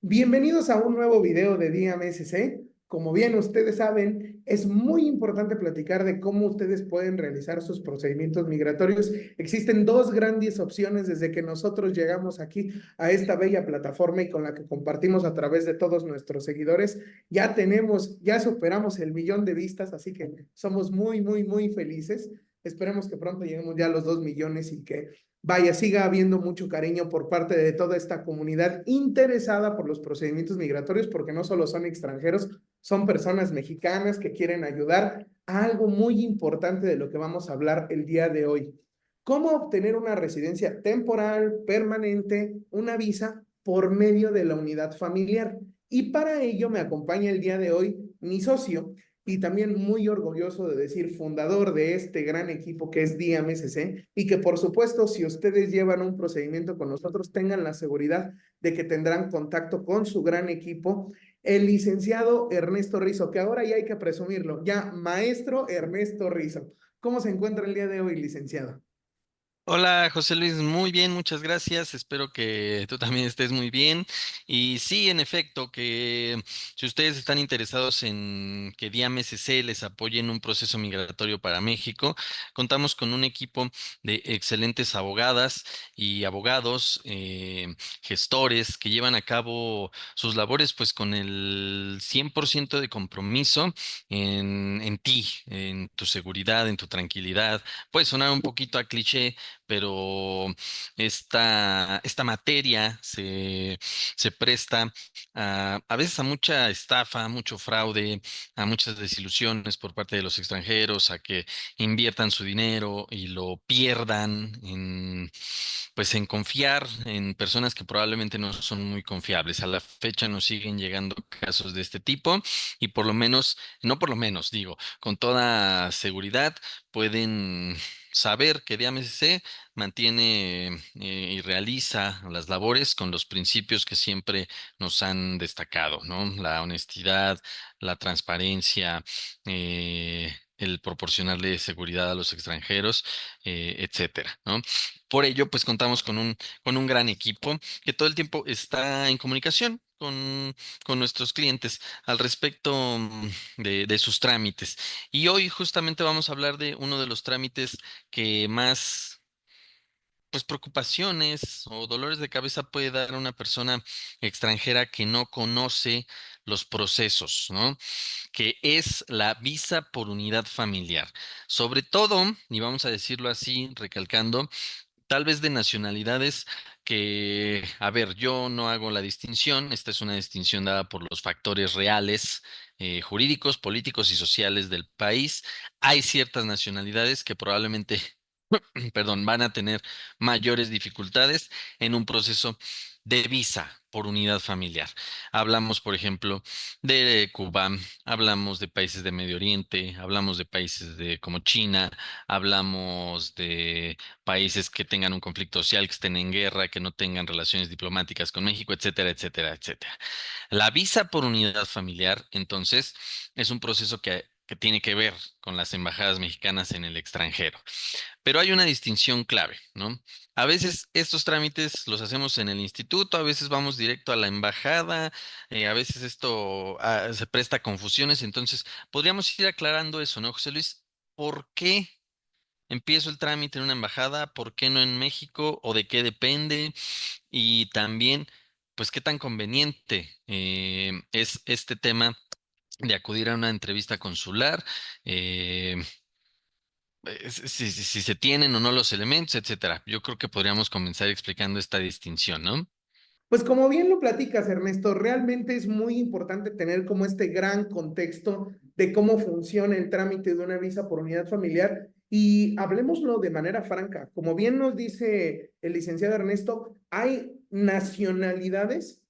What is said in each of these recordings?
Bienvenidos a un nuevo video de DMSC. Como bien ustedes saben, es muy importante platicar de cómo ustedes pueden realizar sus procedimientos migratorios. Existen dos grandes opciones desde que nosotros llegamos aquí a esta bella plataforma y con la que compartimos a través de todos nuestros seguidores. Ya superamos el 1,000,000 de vistas, así que somos muy felices. Esperemos que pronto lleguemos ya a los 2,000,000 y que vaya, siga habiendo mucho cariño por parte de toda esta comunidad interesada por los procedimientos migratorios, porque no solo son extranjeros, son personas mexicanas que quieren ayudar a algo muy importante de lo que vamos a hablar el día de hoy. ¿Cómo obtener una residencia temporal, permanente, una visa por medio de la unidad familiar? Y para ello me acompaña el día de hoy mi socio, y también muy orgulloso de decir fundador de este gran equipo que es DMSC, y que por supuesto si ustedes llevan un procedimiento con nosotros tengan la seguridad de que tendrán contacto con su gran equipo, el licenciado Ernesto Rizo, que ahora ya hay que presumirlo, ya maestro Ernesto Rizo. ¿Cómo se encuentra el día de hoy, licenciado? Hola José Luis, muy bien, muchas gracias. Espero que tú también estés muy bien. Y sí, en efecto, que si ustedes están interesados en que DIAM SC les apoye en un proceso migratorio para México, contamos con un equipo de excelentes abogadas y abogados, gestores que llevan a cabo sus labores pues con el 100% de compromiso en ti, en tu seguridad, en tu tranquilidad. Puede sonar un poquito a cliché, pero esta materia se presta a veces a mucha estafa, a mucho fraude, a muchas desilusiones por parte de los extranjeros, a que inviertan su dinero y lo pierdan pues en confiar en personas que probablemente no son muy confiables. A la fecha nos siguen llegando casos de este tipo y por lo menos, no por lo menos, digo, con toda seguridad pueden saber que DMSC mantiene y realiza las labores con los principios que siempre nos han destacado, ¿no? La honestidad, la transparencia, el proporcionarle seguridad a los extranjeros, etcétera, ¿no? Por ello, pues contamos con un gran equipo que todo el tiempo está en comunicación con nuestros clientes al respecto de sus trámites. Y hoy justamente vamos a hablar de uno de los trámites que más pues preocupaciones o dolores de cabeza puede dar a una persona extranjera que no conoce los procesos, ¿no? Que es la visa por unidad familiar. Sobre todo, y vamos a decirlo así, recalcando, tal vez de nacionalidades que, a ver, yo no hago la distinción, esta es una distinción dada por los factores reales, jurídicos, políticos y sociales del país. Hay ciertas nacionalidades que probablemente perdón, van a tener mayores dificultades en un proceso de visa por unidad familiar. Hablamos, por ejemplo, de Cuba, hablamos de países de Medio Oriente, hablamos de países como China, hablamos de países que tengan un conflicto social, que estén en guerra, que no tengan relaciones diplomáticas con México, etcétera, etcétera, etcétera. La visa por unidad familiar, entonces, es un proceso que tiene que ver con las embajadas mexicanas en el extranjero. Pero hay una distinción clave, ¿no? A veces estos trámites los hacemos en el instituto, a veces vamos directo a la embajada, a veces esto se presta a confusiones, entonces podríamos ir aclarando eso, ¿no, José Luis? ¿Por qué empiezo el trámite en una embajada? ¿Por qué no en México? ¿O de qué depende? Y también, pues, ¿qué tan conveniente es este tema de acudir a una entrevista consular? Eh, si se tienen o no los elementos, etcétera. Yo creo que podríamos comenzar explicando esta distinción, ¿no? Pues como bien lo platicas, Ernesto, realmente es muy importante tener como este gran contexto de cómo funciona el trámite de una visa por unidad familiar y hablemoslo de manera franca. Como bien nos dice el licenciado Ernesto, hay nacionalidades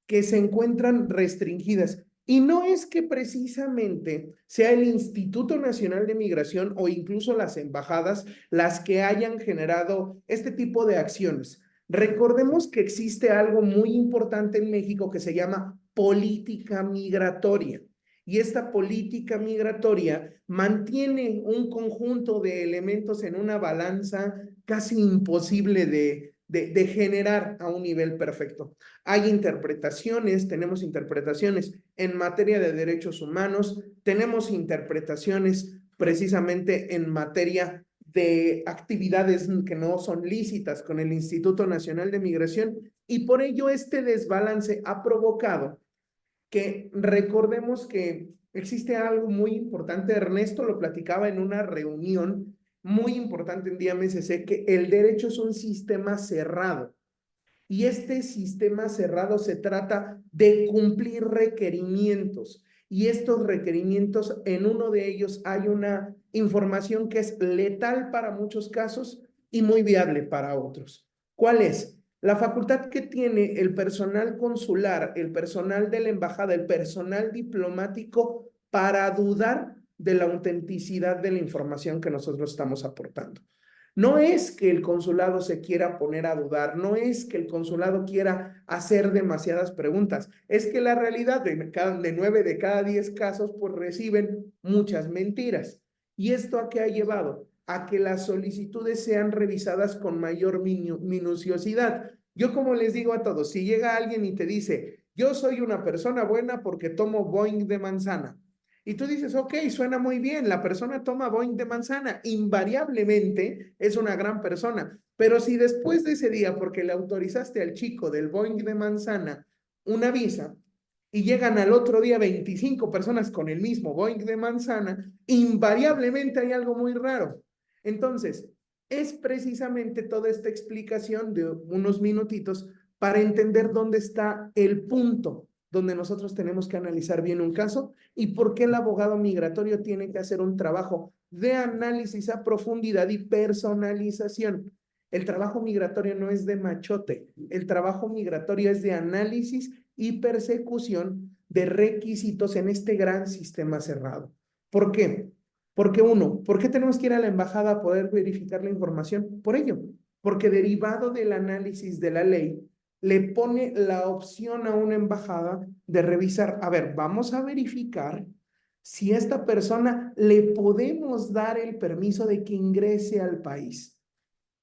que se encuentran restringidas. Y no es que precisamente sea el Instituto Nacional de Migración o incluso las embajadas las que hayan generado este tipo de acciones. Recordemos que existe algo muy importante en México que se llama política migratoria. Y esta política migratoria mantiene un conjunto de elementos en una balanza casi imposible de generar a un nivel perfecto. Hay interpretaciones, tenemos interpretaciones en materia de derechos humanos, tenemos interpretaciones precisamente en materia de actividades que no son lícitas con el Instituto Nacional de Migración, y por ello este desbalance ha provocado que recordemos que existe algo muy importante. Ernesto lo platicaba en una reunión muy importante en Día MSC, que el derecho es un sistema cerrado. Y este sistema cerrado se trata de cumplir requerimientos. Y estos requerimientos, en uno de ellos hay una información que es letal para muchos casos y muy viable para otros. ¿Cuál es? La facultad que tiene el personal consular, el personal de la embajada, el personal diplomático para dudar de la autenticidad de la información que nosotros estamos aportando. No es que el consulado se quiera poner a dudar, no es que el consulado quiera hacer demasiadas preguntas, es que la realidad de 9 de cada 10 casos pues reciben muchas mentiras. ¿Y esto a qué ha llevado? A que las solicitudes sean revisadas con mayor minuciosidad. Yo como les digo a todos, si llega alguien y te dice, yo soy una persona buena porque tomo Boeing de manzana, y tú dices, ok, suena muy bien, la persona toma Boeing de manzana, invariablemente es una gran persona. Pero si después de ese día, porque le autorizaste al chico del Boeing de manzana una visa, y llegan al otro día 25 personas con el mismo Boeing de manzana, invariablemente hay algo muy raro. Entonces, es precisamente toda esta explicación de unos minutitos para entender dónde está el punto donde nosotros tenemos que analizar bien un caso y por qué el abogado migratorio tiene que hacer un trabajo de análisis a profundidad y personalización. El trabajo migratorio no es de machote, el trabajo migratorio es de análisis y persecución de requisitos en este gran sistema cerrado. ¿Por qué? Porque uno, ¿por qué tenemos que ir a la embajada a poder verificar la información? Por ello, porque derivado del análisis de la ley, le pone la opción a una embajada de revisar, a ver, vamos a verificar si a esta persona le podemos dar el permiso de que ingrese al país.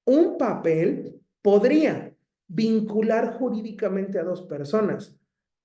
Un papel podría vincular jurídicamente a dos personas,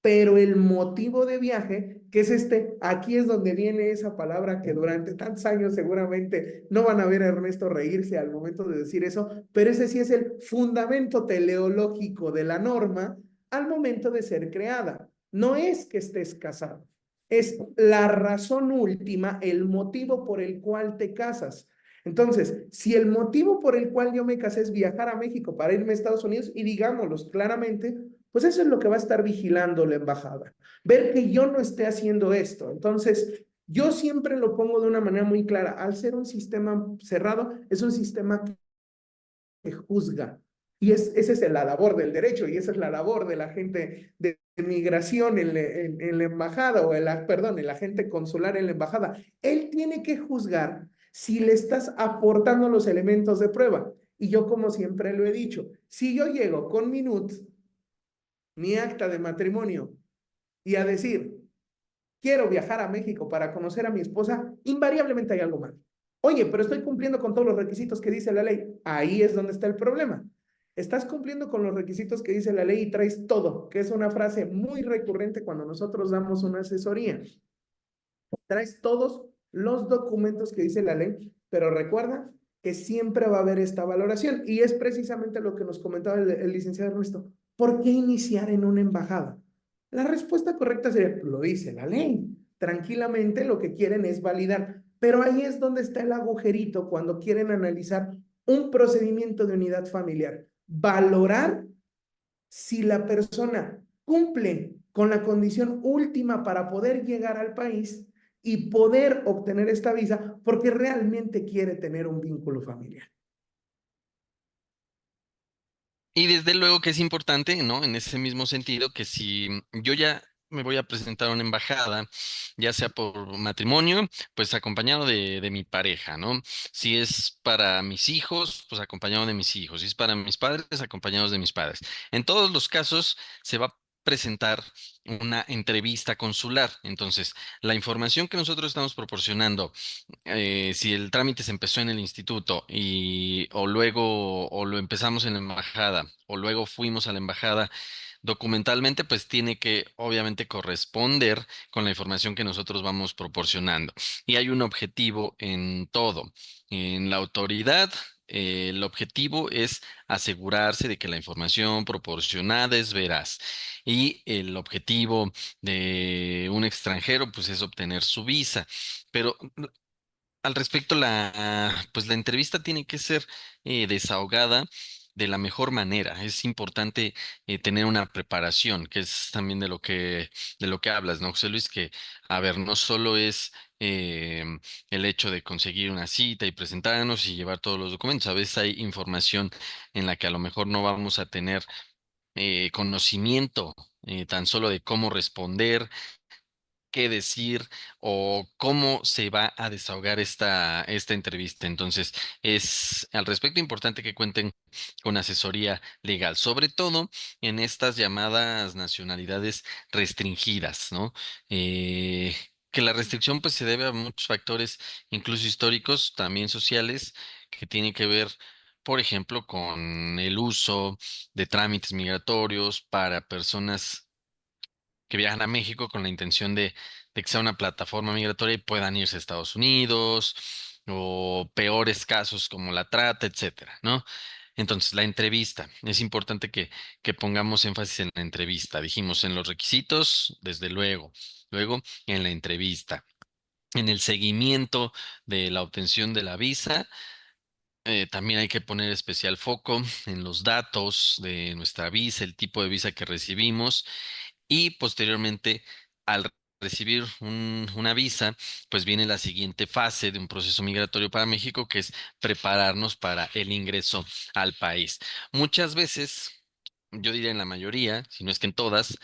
pero el motivo de viaje, que es este, aquí es donde viene esa palabra que durante tantos años seguramente no van a ver a Ernesto reírse al momento de decir eso, pero ese sí es el fundamento teleológico de la norma al momento de ser creada. No es que estés casado, es la razón última, el motivo por el cual te casas. Entonces, si el motivo por el cual yo me casé es viajar a México para irme a Estados Unidos, y digámoslo claramente, pues eso es lo que va a estar vigilando la embajada. Ver que yo no esté haciendo esto. Entonces, yo siempre lo pongo de una manera muy clara. Al ser un sistema cerrado, es un sistema que juzga. Y esa es la labor del derecho y esa es la labor de la gente de migración en la embajada o perdón, el agente consular en la embajada. Él tiene que juzgar si le estás aportando los elementos de prueba. Y yo, como siempre lo he dicho, si yo llego con mi NUT, mi acta de matrimonio, y a decir, quiero viajar a México para conocer a mi esposa, invariablemente hay algo mal. Oye, pero estoy cumpliendo con todos los requisitos que dice la ley. Ahí es donde está el problema. Estás cumpliendo con los requisitos que dice la ley y traes todo, que es una frase muy recurrente cuando nosotros damos una asesoría. Traes todos los documentos que dice la ley, pero recuerda que siempre va a haber esta valoración. Y es precisamente lo que nos comentaba el licenciado Ernesto. ¿Por qué iniciar en una embajada? La respuesta correcta sería, lo dice la ley. Tranquilamente lo que quieren es validar. Pero ahí es donde está el agujerito cuando quieren analizar un procedimiento de unidad familiar. Valorar si la persona cumple con la condición última para poder llegar al país y poder obtener esta visa porque realmente quiere tener un vínculo familiar. Y desde luego que es importante, ¿no? En ese mismo sentido, que si yo ya me voy a presentar a una embajada, ya sea por matrimonio, pues acompañado de mi pareja, ¿no? Si es para mis hijos, pues acompañado de mis hijos. Si es para mis padres, acompañados de mis padres. En todos los casos se va presentar una entrevista consular. Entonces, la información que nosotros estamos proporcionando, si el trámite se empezó en el instituto y o luego o lo empezamos en la embajada o luego fuimos a la embajada documentalmente, pues tiene que obviamente corresponder con la información que nosotros vamos proporcionando. Y hay un objetivo en todo. En la autoridad, el objetivo es asegurarse de que la información proporcionada es veraz. Y el objetivo de un extranjero, pues es obtener su visa. Pero al respecto, pues la entrevista tiene que ser desahogada de la mejor manera. Es importante tener una preparación, que es también de lo que hablas, ¿no, José Luis? Que, a ver, no solo es eh, el hecho de conseguir una cita y presentarnos y llevar todos los documentos. A veces hay información en la que a lo mejor no vamos a tener conocimiento tan solo de cómo responder, qué decir o cómo se va a desahogar esta entrevista. Entonces, es al respecto importante que cuenten con asesoría legal, sobre todo en estas llamadas nacionalidades restringidas, ¿no? Que la restricción pues se debe a muchos factores, incluso históricos, también sociales, que tienen que ver, por ejemplo, con el uso de trámites migratorios para personas que viajan a México con la intención de que sea una plataforma migratoria y puedan irse a Estados Unidos, o peores casos como la trata, etcétera, ¿no? Entonces, la entrevista. Es importante que pongamos énfasis en la entrevista. Dijimos en los requisitos, desde luego. Luego, en la entrevista. En el seguimiento de la obtención de la visa, también hay que poner especial foco en los datos de nuestra visa, el tipo de visa que recibimos y posteriormente, al recibir una visa, pues viene la siguiente fase de un proceso migratorio para México, que es prepararnos para el ingreso al país. Muchas veces, yo diría en la mayoría, si no es que en todas,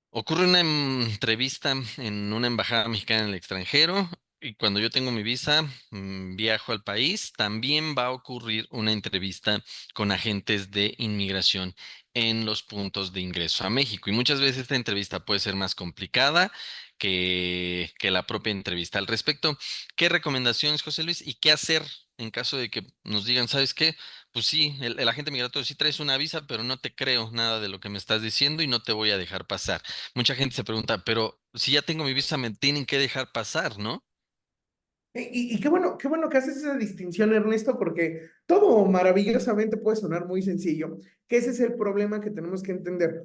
ocurre una entrevista en una embajada mexicana en el extranjero y cuando yo tengo mi visa, viajo al país. También va a ocurrir una entrevista con agentes de inmigración en los puntos de ingreso a México. Y muchas veces esta entrevista puede ser más complicada que la propia entrevista. Al respecto, ¿qué recomendaciones, José Luis, y qué hacer en caso de que nos digan, ¿sabes qué? Pues sí, el agente migratorio sí traes una visa, pero no te creo nada de lo que me estás diciendo y no te voy a dejar pasar. Mucha gente se pregunta, pero si ya tengo mi visa, me tienen que dejar pasar, ¿no? Y qué bueno que haces esa distinción, Ernesto, porque todo maravillosamente puede sonar muy sencillo, que ese es el problema que tenemos que entender.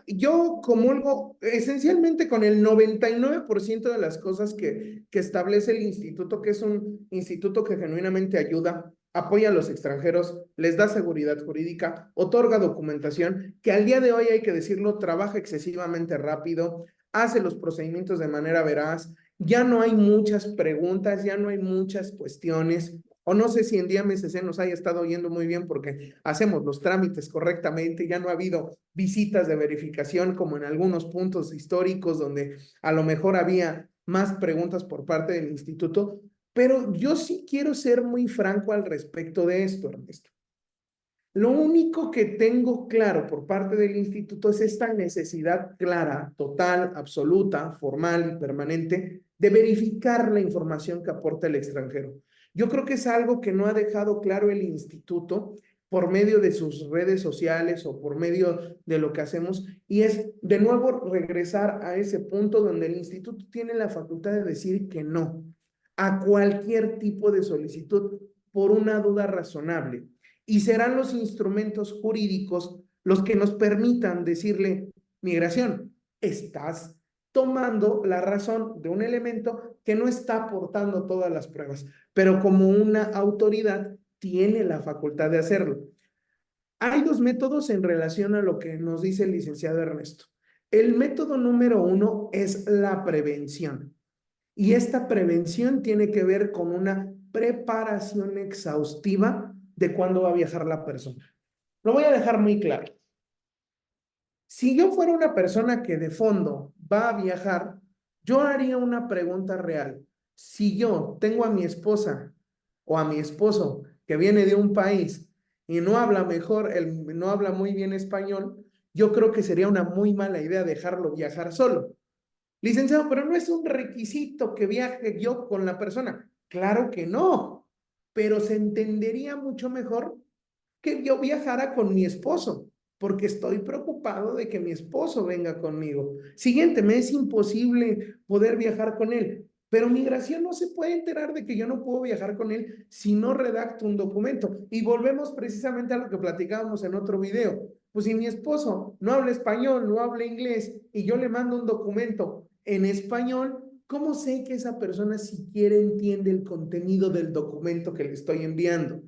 Yo comulgo esencialmente con el 99% de las cosas que establece el instituto, que es un instituto que genuinamente ayuda, apoya a los extranjeros, les da seguridad jurídica, otorga documentación, que al día de hoy hay que decirlo, trabaja excesivamente rápido, hace los procedimientos de manera veraz, ya no hay muchas preguntas, ya no hay muchas cuestiones, o no sé si en día MSC nos haya estado yendo muy bien porque hacemos los trámites correctamente, ya no ha habido visitas de verificación como en algunos puntos históricos donde a lo mejor había más preguntas por parte del instituto, pero yo sí quiero ser muy franco al respecto de esto, Ernesto. Lo único que tengo claro por parte del instituto es esta necesidad clara, total, absoluta, formal y permanente de verificar la información que aporta el extranjero. Yo creo que es algo que no ha dejado claro el instituto por medio de sus redes sociales o por medio de lo que hacemos, y es de nuevo regresar a ese punto donde el instituto tiene la facultad de decir que no a cualquier tipo de solicitud por una duda razonable, y serán los instrumentos jurídicos los que nos permitan decirle, migración, estás tomando la razón de un elemento que no está aportando todas las pruebas, pero como una autoridad tiene la facultad de hacerlo. Hay dos métodos en relación a lo que nos dice el licenciado Ernesto. El método número uno es la prevención. Y esta prevención tiene que ver con una preparación exhaustiva de cuándo va a viajar la persona. Lo voy a dejar muy claro. Si yo fuera una persona que de fondo va a viajar, yo haría una pregunta real. Si yo tengo a mi esposa o a mi esposo que viene de un país y no habla mejor, no habla muy bien español, yo creo que sería una muy mala idea dejarlo viajar solo. Licenciado, pero no es un requisito que viaje yo con la persona. Claro que no, pero se entendería mucho mejor que yo viajara con mi esposo, porque estoy preocupado de que mi esposo venga conmigo. Siguiente, me es imposible poder viajar con él, pero migración no se puede enterar de que yo no puedo viajar con él si no redacto un documento. Y volvemos precisamente a lo que platicábamos en otro video. Pues si mi esposo no habla español, no habla inglés y yo le mando un documento en español, ¿cómo sé que esa persona siquiera entiende el contenido del documento que le estoy enviando?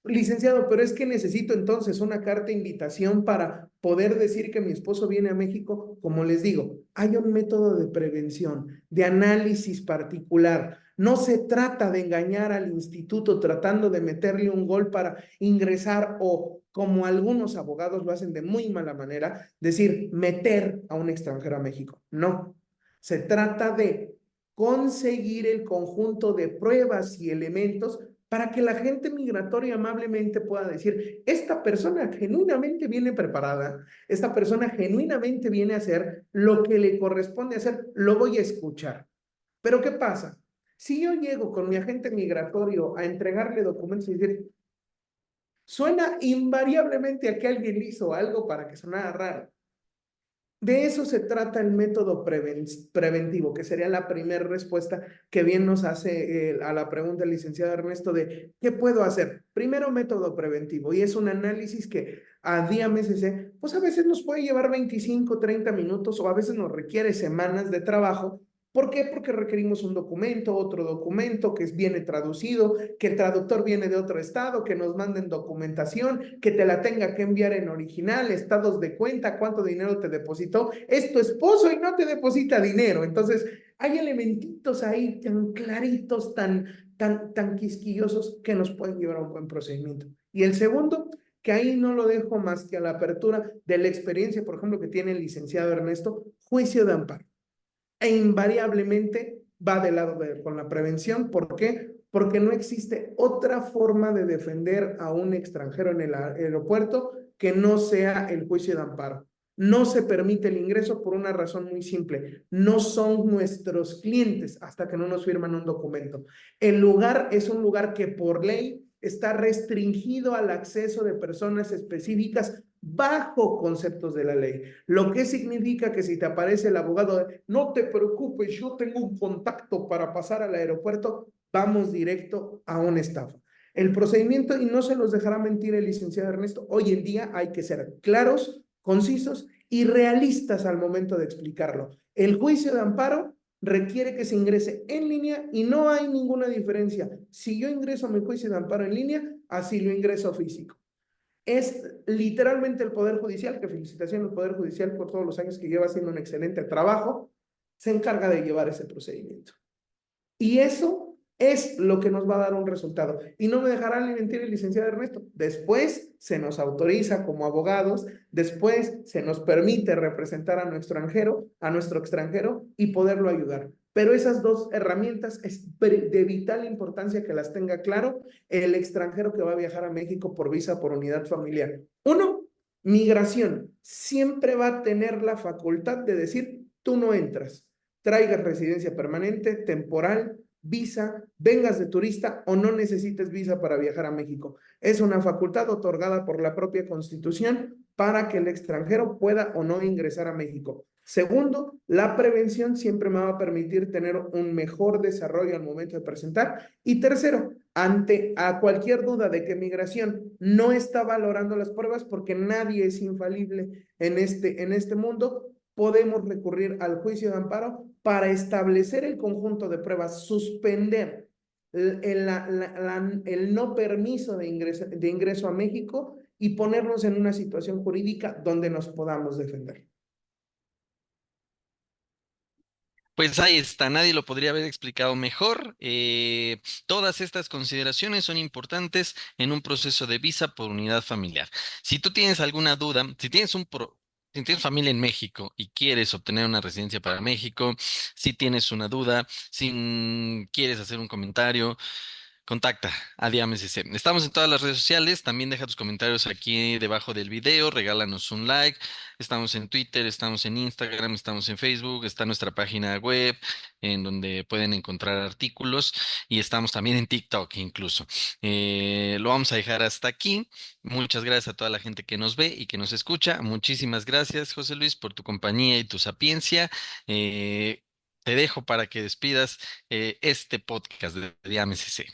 Licenciado, pero es que necesito entonces una carta de invitación para poder decir que mi esposo viene a México. Como les digo, hay un método de prevención, de análisis particular. No se trata de engañar al instituto tratando de meterle un gol para ingresar o, como algunos abogados lo hacen de muy mala manera, decir meter a un extranjero a México. No, se trata de conseguir el conjunto de pruebas y elementos para que la gente migratoria amablemente pueda decir, esta persona genuinamente viene preparada, esta persona genuinamente viene a hacer lo que le corresponde hacer, lo voy a escuchar. Pero ¿qué pasa? Si yo llego con mi agente migratorio a entregarle documentos y decir, suena invariablemente a que alguien le hizo algo para que sonara raro. De eso se trata el método preventivo, que sería la primera respuesta que bien nos hace a la pregunta del licenciado Ernesto de ¿qué puedo hacer? Primero, método preventivo, y es un análisis que a día MSC, pues a veces nos puede llevar 25, 30 minutos o a veces nos requiere semanas de trabajo. ¿Por qué? Porque requerimos un documento, otro documento que viene traducido, que el traductor viene de otro estado, que nos manden documentación, que te la tenga que enviar en original, estados de cuenta, cuánto dinero te depositó. Es tu esposo y no te deposita dinero. Entonces, hay elementitos ahí tan claritos, tan quisquillosos que nos pueden llevar a un buen procedimiento. Y el segundo, que ahí no lo dejo más que a la apertura de la experiencia, por ejemplo, que tiene el licenciado Ernesto, juicio de amparo e invariablemente va de lado con la prevención. ¿Por qué? Porque no existe otra forma de defender a un extranjero en el aeropuerto que no sea el juicio de amparo. No se permite el ingreso por una razón muy simple. No son nuestros clientes hasta que no nos firman un documento. El lugar es un lugar que por ley está restringido al acceso de personas específicas bajo conceptos de la ley. Lo que significa que si te aparece el abogado, no te preocupes, yo tengo un contacto para pasar al aeropuerto, vamos directo a una estafa. El procedimiento, y no se los dejará mentir el licenciado Ernesto, hoy en día hay que ser claros, concisos y realistas al momento de explicarlo. El juicio de amparo requiere que se ingrese en línea y no hay ninguna diferencia. Si yo ingreso mi juicio de amparo en línea, así lo ingreso físico. Es literalmente el Poder Judicial, que felicitación al Poder Judicial por todos los años que lleva haciendo un excelente trabajo, se encarga de llevar ese procedimiento. Y eso es lo que nos va a dar un resultado. Y no me dejará mentir el licenciado Ernesto. Después se nos autoriza como abogados, después se nos permite representar a nuestro extranjero y poderlo ayudar. Pero esas dos herramientas es de vital importancia que las tenga claro el extranjero que va a viajar a México por visa, por unidad familiar. Uno, migración. Siempre va a tener la facultad de decir, tú no entras. Traigas residencia permanente, temporal, visa, vengas de turista o no necesites visa para viajar a México. Es una facultad otorgada por la propia Constitución para que el extranjero pueda o no ingresar a México. Segundo, la prevención siempre me va a permitir tener un mejor desarrollo al momento de presentar. Y tercero, ante a cualquier duda de que migración no está valorando las pruebas, porque nadie es infalible en este mundo, podemos recurrir al juicio de amparo para establecer el conjunto de pruebas, suspender el no permiso de ingreso a México y ponernos en una situación jurídica donde nos podamos defender. Pues ahí está, nadie lo podría haber explicado mejor. Todas estas consideraciones son importantes en un proceso de visa por unidad familiar. Si tú tienes alguna duda, si tienes familia en México y quieres obtener una residencia para México, si tienes una duda, si quieres hacer un comentario, Contacta a Diam SC. Estamos en todas las redes sociales. También deja tus comentarios aquí debajo del video. Regálanos un like. Estamos en Twitter, estamos en Instagram, estamos en Facebook. Está nuestra página web en donde pueden encontrar artículos. Y estamos también en TikTok incluso. Lo vamos a dejar hasta aquí. Muchas gracias a toda la gente que nos ve y que nos escucha. Muchísimas gracias, José Luis, por tu compañía y tu sapiencia. Te dejo para que despidas este podcast de Diam SC.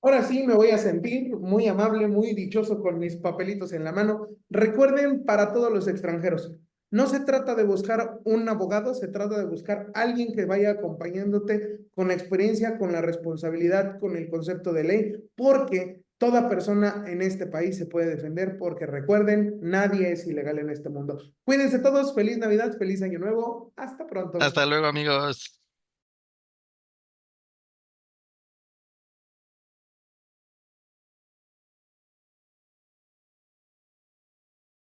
Ahora sí me voy a sentir muy amable, muy dichoso con mis papelitos en la mano. Recuerden, para todos los extranjeros, no se trata de buscar un abogado, se trata de buscar alguien que vaya acompañándote con la experiencia, con la responsabilidad, con el concepto de ley, porque toda persona en este país se puede defender, porque recuerden, nadie es ilegal en este mundo. Cuídense todos, feliz Navidad, feliz Año Nuevo, hasta pronto. Hasta luego, amigos.